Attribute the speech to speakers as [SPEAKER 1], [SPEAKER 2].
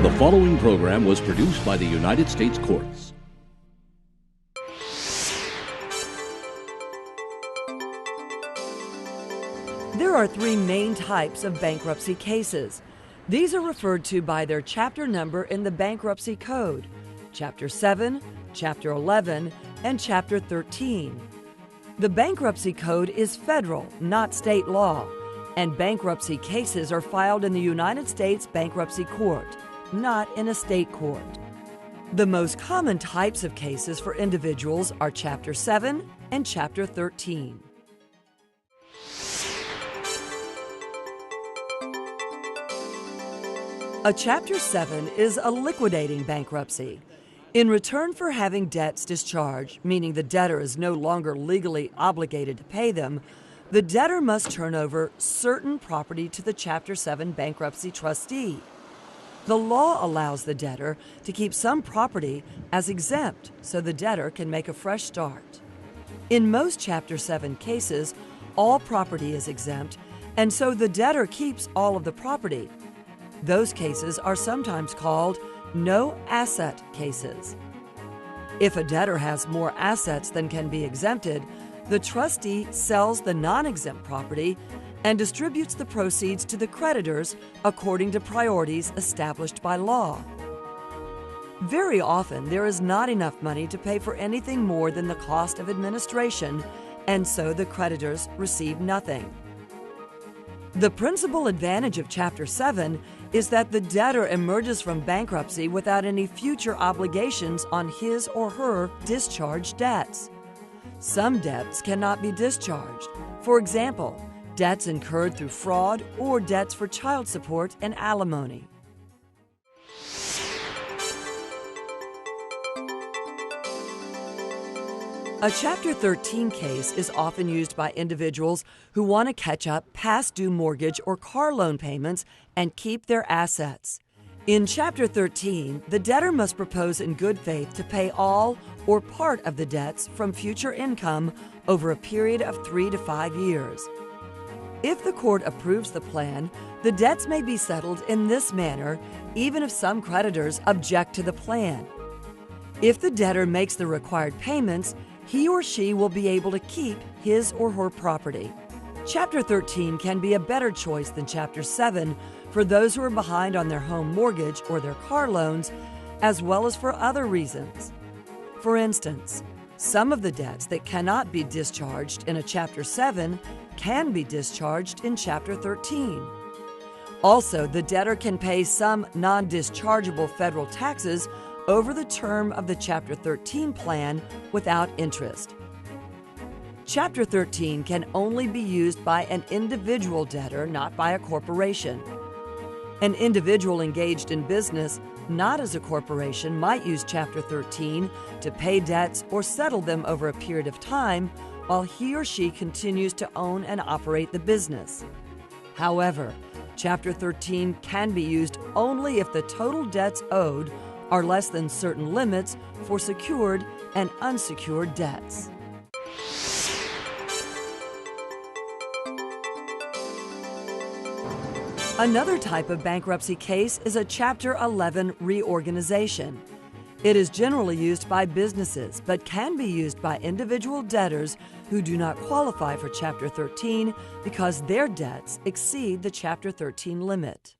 [SPEAKER 1] The following program was produced by the United States Courts.
[SPEAKER 2] There are three main types of bankruptcy cases. These are referred to by their chapter number in the Bankruptcy Code: Chapter 7, Chapter 11, and Chapter 13. The Bankruptcy Code is federal, not state law, and bankruptcy cases are filed in the United States Bankruptcy Court, not in a state court. The most common types of cases for individuals are Chapter 7 and Chapter 13. A Chapter 7 is a liquidating bankruptcy. In return for having debts discharged, meaning the debtor is no longer legally obligated to pay them, the debtor must turn over certain property to the Chapter 7 bankruptcy trustee. The law allows the debtor to keep some property as exempt so the debtor can make a fresh start. In most Chapter 7 cases, all property is exempt, and so the debtor keeps all of the property. Those cases are sometimes called no-asset cases. If a debtor has more assets than can be exempted, the trustee sells the non-exempt property and distributes the proceeds to the creditors according to priorities established by law. Very often, there is not enough money to pay for anything more than the cost of administration, and so the creditors receive nothing. The principal advantage of Chapter 7 is that the debtor emerges from bankruptcy without any future obligations on his or her discharged debts. Some debts cannot be discharged. For example, debts incurred through fraud or debts for child support and alimony. A Chapter 13 case is often used by individuals who want to catch up past due mortgage or car loan payments and keep their assets. In Chapter 13, the debtor must propose in good faith to pay all or part of the debts from future income over a period of 3 to 5 years. If the court approves the plan, the debts may be settled in this manner, even if some creditors object to the plan. If the debtor makes the required payments, he or she will be able to keep his or her property. Chapter 13 can be a better choice than Chapter 7 for those who are behind on their home mortgage or their car loans, as well as for other reasons. For instance, some of the debts that cannot be discharged in a Chapter 7 can be discharged in Chapter 13. Also, the debtor can pay some non-dischargeable federal taxes over the term of the Chapter 13 plan without interest. Chapter 13 can only be used by an individual debtor, not by a corporation. An individual engaged in business, not as a corporation, might use Chapter 13 to pay debts or settle them over a period of time while he or she continues to own and operate the business. However, Chapter 13 can be used only if the total debts owed are less than certain limits for secured and unsecured debts. Another type of bankruptcy case is a Chapter 11 reorganization. It is generally used by businesses, but can be used by individual debtors who do not qualify for Chapter 13 because their debts exceed the Chapter 13 limit.